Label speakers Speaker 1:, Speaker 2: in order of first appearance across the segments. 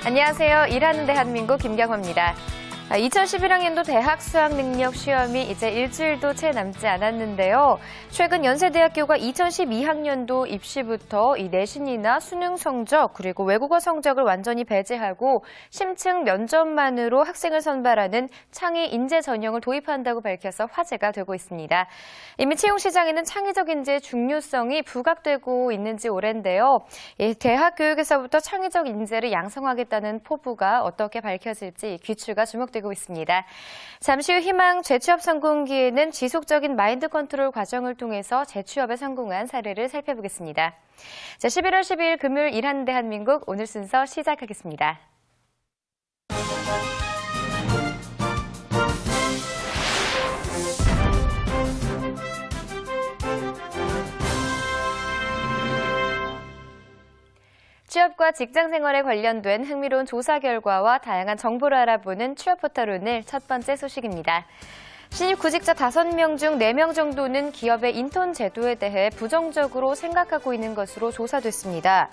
Speaker 1: 안녕하세요. 일하는 대한민국 김경화입니다. 2011학년도 대학 수학능력 시험이 이제 일주일도 채 남지 않았는데요. 최근 연세대학교가 2012학년도 입시부터 이 내신이나 수능 성적 그리고 외국어 성적을 완전히 배제하고 심층 면접만으로 학생을 선발하는 창의 인재 전형을 도입한다고 밝혀서 화제가 되고 있습니다. 이미 채용 시장에는 창의적 인재의 중요성이 부각되고 있는 지 오랜데요. 대학 교육에서부터 창의적 인재를 양성하겠다는 포부가 어떻게 밝혀질지 귀추가 주목되고 있습니다. 잠시 후 희망 재취업 성공기에는 지속적인 마인드 컨트롤 과정을 통해서 재취업에 성공한 사례를 살펴보겠습니다. 자, 11월 12일 금요일 일하는 대한민국 오늘 순서 시작하겠습니다. 취업과 직장 생활에 관련된 흥미로운 조사 결과와 다양한 정보를 알아보는 취업 포털 오늘 첫 번째 소식입니다. 신입 구직자 5명 중 4명 정도는 기업의 인턴 제도에 대해 부정적으로 생각하고 있는 것으로 조사됐습니다.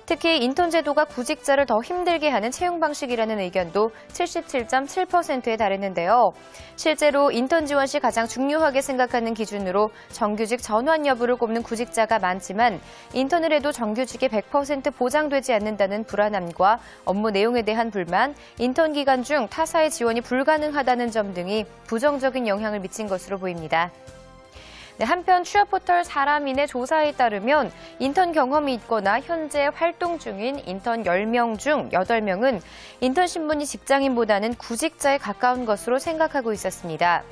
Speaker 1: 특히 인턴 제도가 구직자를 더 힘들게 하는 채용 방식이라는 의견도 77.7%에 달했는데요. 실제로 인턴 지원 시 가장 중요하게 생각하는 기준으로 정규직 전환 여부를 꼽는 구직자가 많지만 인턴을 해도 정규직이 100% 보장되지 않는다는 불안함과 업무 내용에 대한 불만, 인턴 기간 중 타사의 지원이 불가능하다는 점 등이 부정적인 영향을 미친 것으로 보입니다. 한편 취업 포털 사람인의 조사에 따르면 인턴 경험이 있거나 현재 활동 중인 인턴 10명 중 8명은 인턴 신분이 직장인보다는 구직자에 가까운 것으로 생각하고 있었습니다.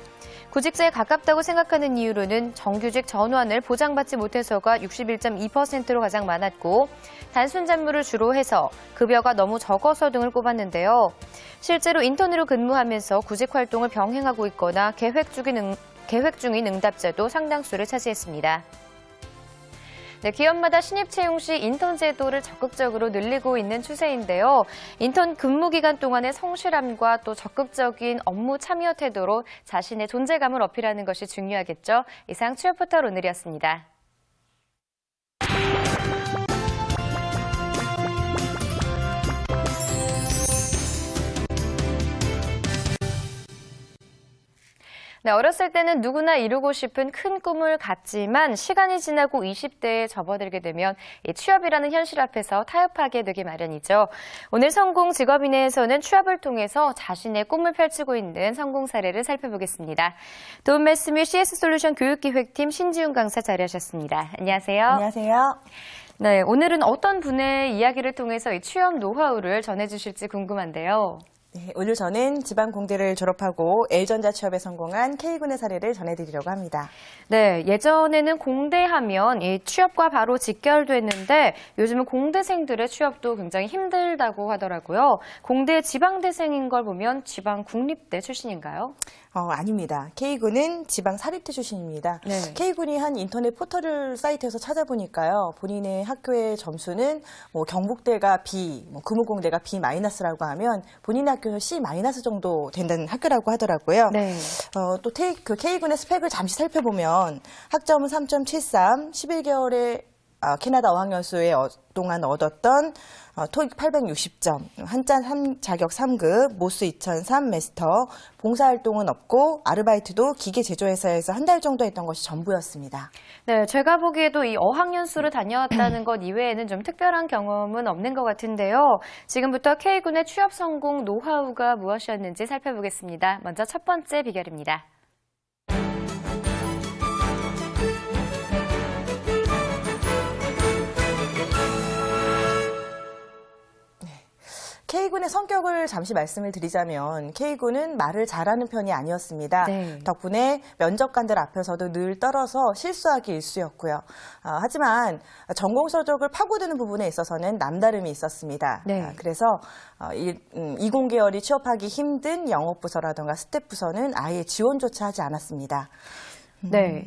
Speaker 1: 구직자에 가깝다고 생각하는 이유로는 정규직 전환을 보장받지 못해서가 61.2%로 가장 많았고 단순 잡무를 주로 해서 급여가 너무 적어서 등을 꼽았는데요. 실제로 인턴으로 근무하면서 구직 활동을 병행하고 있거나 계획 중인 응답자도 상당수를 차지했습니다. 기업마다 신입 채용 시 인턴 제도를 적극적으로 늘리고 있는 추세인데요. 인턴 근무 기간 동안의 성실함과 또 적극적인 업무 참여 태도로 자신의 존재감을 어필하는 것이 중요하겠죠. 이상 취업 포털 오늘이었습니다. 어렸을 때는 누구나 이루고 싶은 큰 꿈을 갖지만 시간이 지나고 20대에 접어들게 되면 이 취업이라는 현실 앞에서 타협하게 되기 마련이죠. 오늘 성공 직업인회에서는 취업을 통해서 자신의 꿈을 펼치고 있는 성공 사례를 살펴보겠습니다. 도움 말씀 및 CS솔루션 교육기획팀 신지훈 강사 자리하셨습니다. 안녕하세요.
Speaker 2: 안녕하세요.
Speaker 1: 네, 오늘은 어떤 분의 이야기를 통해서 이 취업 노하우를 전해주실지 궁금한데요.
Speaker 2: 네, 오늘 저는 지방공대를 졸업하고 L전자 취업에 성공한 K군의 사례를 전해드리려고 합니다.
Speaker 1: 네, 예전에는 공대하면 이 취업과 바로 직결됐는데 요즘은 공대생들의 취업도 굉장히 힘들다고 하더라고요. 공대 지방대생인 걸 보면 지방국립대 출신인가요?
Speaker 2: 아닙니다. K군은 지방사립대 출신입니다.
Speaker 1: 네.
Speaker 2: K군이 한 인터넷 포털 사이트에서 찾아보니까요. 본인의 학교의 점수는 경북대가 B, 금호공대가 B-라고 하면 본인의 학교에서 C- 정도 된다는 학교라고 하더라고요.
Speaker 1: 네.
Speaker 2: 또 그 K군의 스펙을 잠시 살펴보면 학점은 3.73, 11개월의 캐나다 어학연수에 동안 얻었던 토익 860점, 한자 자격 3급, 모스 2003 마스터, 봉사활동은 없고 아르바이트도 기계 제조회사에서 한 달 정도 했던 것이 전부였습니다.
Speaker 1: 네, 제가 보기에도 이 어학연수를 다녀왔다는 것 이외에는 좀 특별한 경험은 없는 것 같은데요. 지금부터 K군의 취업 성공 노하우가 무엇이었는지 살펴보겠습니다. 먼저 첫 번째 비결입니다.
Speaker 2: K군의 성격을 잠시 말씀을 드리자면 K군은 말을 잘하는 편이 아니었습니다.
Speaker 1: 네.
Speaker 2: 덕분에 면접관들 앞에서도 늘 떨어서 실수하기 일쑤였고요. 하지만 전공 서적을 파고드는 부분에 있어서는 남다름이 있었습니다.
Speaker 1: 네.
Speaker 2: 그래서 이공계열이 취업하기 힘든 영업부서라든가 스텝부서는 아예 지원조차 하지 않았습니다.
Speaker 1: 네.